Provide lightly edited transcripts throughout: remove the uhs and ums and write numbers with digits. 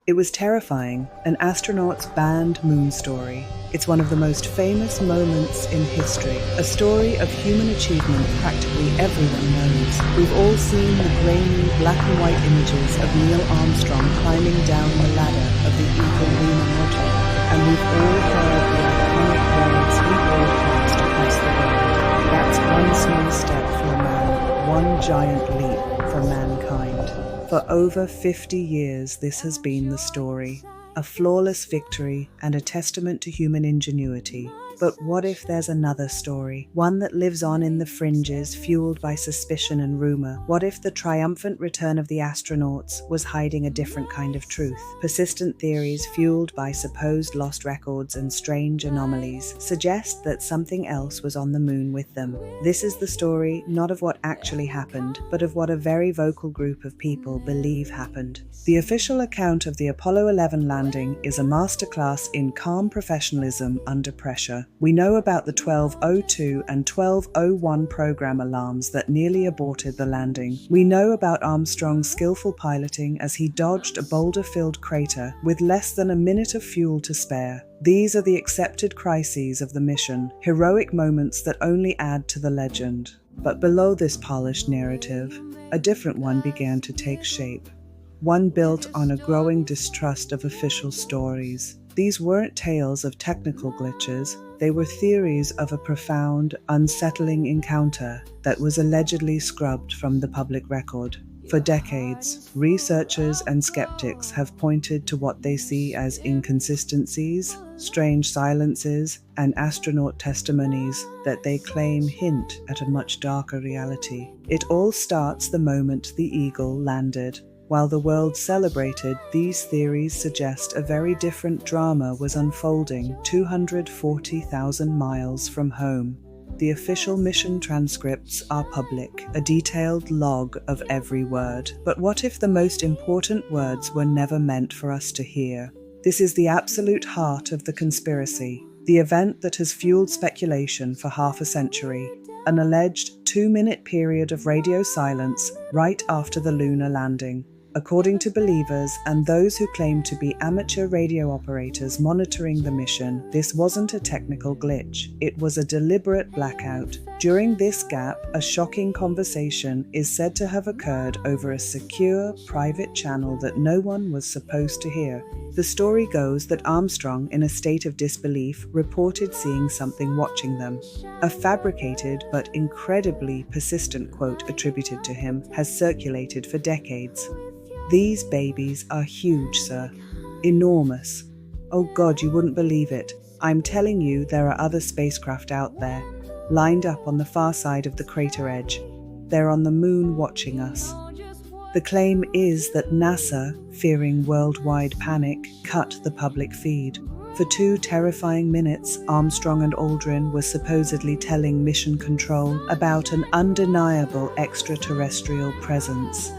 It was terrifying, an astronaut's banned moon story. It's one of the most famous moments in history, a story of human achievement practically everyone knows. We've all seen the grainy, black and white images of Neil Armstrong climbing down the ladder of the Eagle lunar module, and we've all heard the iconic words he broadcast across the world. That's one small step for man, one giant leap for mankind. For over 50 years, this has been the story, a flawless victory and a testament to human ingenuity. But what if there's another story, one that lives on in the fringes, fueled by suspicion and rumor? What if the triumphant return of the astronauts was hiding a different kind of truth? Persistent theories, fueled by supposed lost records and strange anomalies, suggest that something else was on the moon with them. This is the story not of what actually happened, but of what a very vocal group of people believe happened. The official account of the Apollo 11 landing is a masterclass in calm professionalism under pressure. We know about the 12:02 and 12:01 program alarms that nearly aborted the landing. We know about Armstrong's skillful piloting as he dodged a boulder-filled crater with less than a minute of fuel to spare. These are the accepted crises of the mission, heroic moments that only add to the legend. But below this polished narrative, a different one began to take shape. One built on a growing distrust of official stories. These weren't tales of technical glitches, they were theories of a profound, unsettling encounter that was allegedly scrubbed from the public record. For decades, researchers and skeptics have pointed to what they see as inconsistencies, strange silences, and astronaut testimonies that they claim hint at a much darker reality. It all starts the moment the Eagle landed. While the world celebrated, these theories suggest a very different drama was unfolding 240,000 miles from home. The official mission transcripts are public, a detailed log of every word. But what if the most important words were never meant for us to hear? This is the absolute heart of the conspiracy, the event that has fueled speculation for half a century. An alleged 2-minute period of radio silence right after the lunar landing. According to believers and those who claim to be amateur radio operators monitoring the mission, this wasn't a technical glitch. It was a deliberate blackout. During this gap, a shocking conversation is said to have occurred over a secure, private channel that no one was supposed to hear. The story goes that Armstrong, in a state of disbelief, reported seeing something watching them. A fabricated but incredibly persistent quote attributed to him has circulated for decades. These babies are huge, sir. Enormous. Oh God, you wouldn't believe it. I'm telling you, there are other spacecraft out there, lined up on the far side of the crater edge. They're on the moon watching us. The claim is that NASA, fearing worldwide panic, cut the public feed. For 2 terrifying minutes, Armstrong and Aldrin were supposedly telling Mission Control about an undeniable extraterrestrial presence.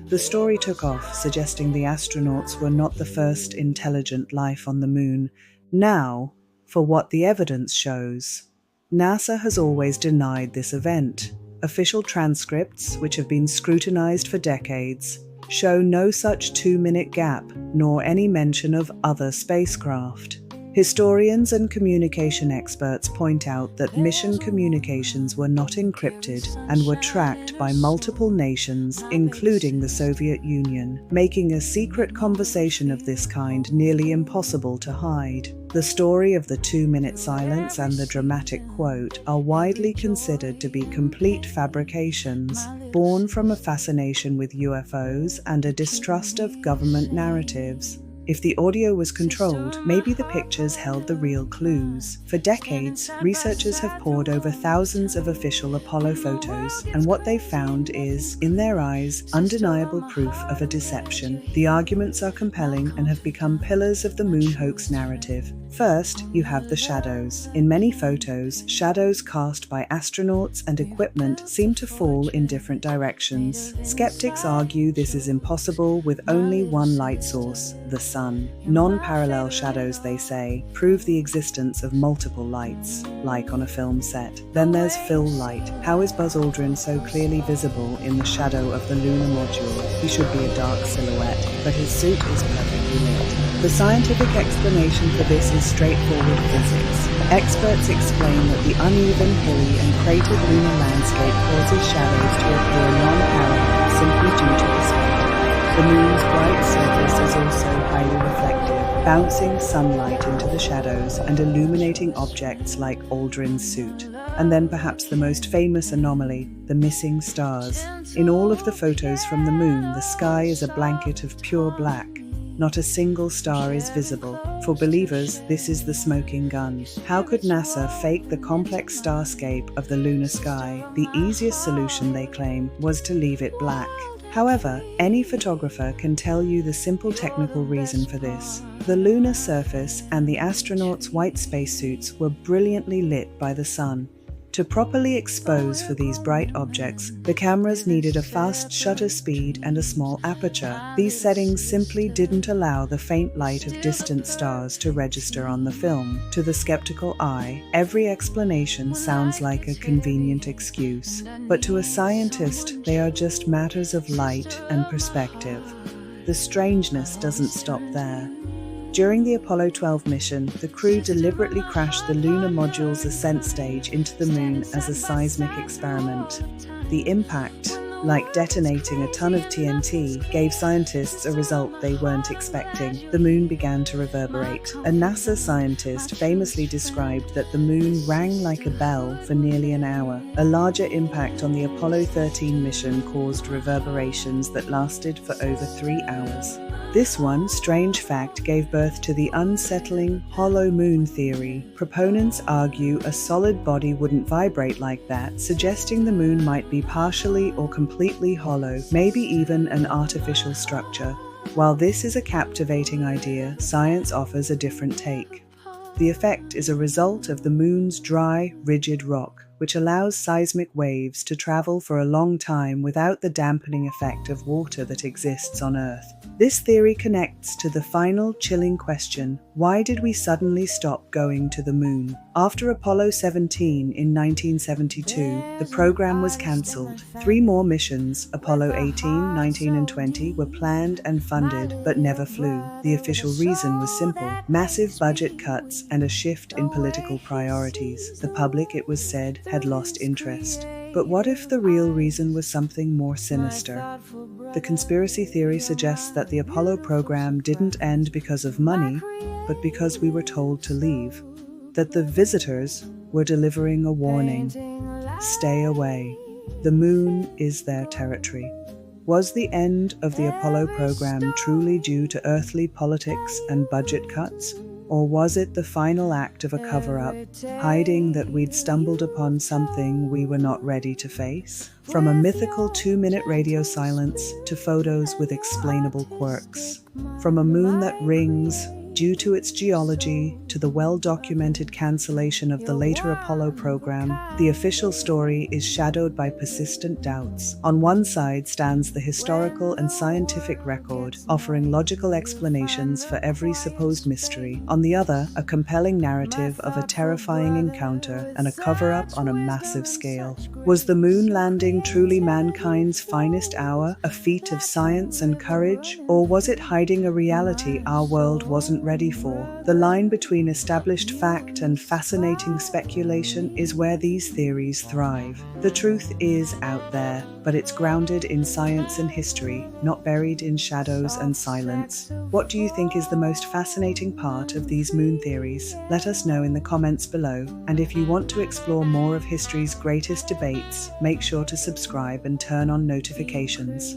The story took off, suggesting the astronauts were not the first intelligent life on the moon. Now, for what the evidence shows. NASA has always denied this event. Official transcripts, which have been scrutinized for decades, show no such 2-minute gap, nor any mention of other spacecraft. Historians and communication experts point out that mission communications were not encrypted and were tracked by multiple nations, including the Soviet Union, making a secret conversation of this kind nearly impossible to hide. The story of the 2-minute silence and the dramatic quote are widely considered to be complete fabrications, born from a fascination with UFOs and a distrust of government narratives. If the audio was controlled, maybe the pictures held the real clues. For decades, researchers have pored over thousands of official Apollo photos, and what they've found is, in their eyes, undeniable proof of a deception. The arguments are compelling and have become pillars of the moon hoax narrative. First, you have the shadows. In many photos, shadows cast by astronauts and equipment seem to fall in different directions. Skeptics argue this is impossible with only one light source, the sun. Non-parallel shadows, they say, prove the existence of multiple lights, like on a film set. Then there's fill light. How is Buzz Aldrin so clearly visible in the shadow of the lunar module? He should be a dark silhouette, but his suit is perfectly brightly lit. The scientific explanation for this is straightforward physics. Experts explain that the uneven, hilly, and cratered lunar landscape causes shadows to appear non-parallel simply due to perspective. The moon's bright surface is also highly reflective, bouncing sunlight into the shadows and illuminating objects like Aldrin's suit. And then perhaps the most famous anomaly, the missing stars. In all of the photos from the moon, the sky is a blanket of pure black. Not a single star is visible. For believers, this is the smoking gun. How could NASA fake the complex starscape of the lunar sky? The easiest solution, they claim, was to leave it black. However, any photographer can tell you the simple technical reason for this. The lunar surface and the astronauts' white spacesuits were brilliantly lit by the sun. To properly expose for these bright objects, the cameras needed a fast shutter speed and a small aperture. These settings simply didn't allow the faint light of distant stars to register on the film. To the skeptical eye, every explanation sounds like a convenient excuse. But to a scientist, they are just matters of light and perspective. The strangeness doesn't stop there. During the Apollo 12 mission, the crew deliberately crashed the lunar module's ascent stage into the moon as a seismic experiment. The impact, like detonating a ton of TNT, gave scientists a result they weren't expecting. The moon began to reverberate. A NASA scientist famously described that the moon rang like a bell for nearly an hour. A larger impact on the Apollo 13 mission caused reverberations that lasted for over 3 hours. This one strange fact gave birth to the unsettling hollow moon theory. Proponents argue a solid body wouldn't vibrate like that, suggesting the moon might be partially or completely hollow, maybe even an artificial structure. While this is a captivating idea, science offers a different take. The effect is a result of the moon's dry, rigid rock, which allows seismic waves to travel for a long time without the dampening effect of water that exists on Earth. This theory connects to the final chilling question: why did we suddenly stop going to the moon? After Apollo 17 in 1972, the program was cancelled. 3 more missions, Apollo 18, 19 and 20, were planned and funded but never flew. The official reason was simple: massive budget cuts and a shift in political priorities. The public, it was said, had lost interest. But what if the real reason was something more sinister? The conspiracy theory suggests that the Apollo program didn't end because of money, but because we were told to leave. That the visitors were delivering a warning: stay away. The moon is their territory. Was the end of the Apollo program truly due to earthly politics and budget cuts? Or was it the final act of a cover-up, hiding that we'd stumbled upon something we were not ready to face? From a mythical 2-minute radio silence to photos with explainable quirks. From a moon that rings due to its geology to the well-documented cancellation of the later Apollo program, the official story is shadowed by persistent doubts. On one side stands the historical and scientific record, offering logical explanations for every supposed mystery. On the other, a compelling narrative of a terrifying encounter and a cover-up on a massive scale. Was the moon landing truly mankind's finest hour, a feat of science and courage? Or was it hiding a reality our world wasn't ready for? The line between established fact and fascinating speculation is where these theories thrive. The truth is out there, but it's grounded in science and history, not buried in shadows and silence. What do you think is the most fascinating part of these moon theories? Let us know in the comments below, and if you want to explore more of history's greatest debates, make sure to subscribe and turn on notifications.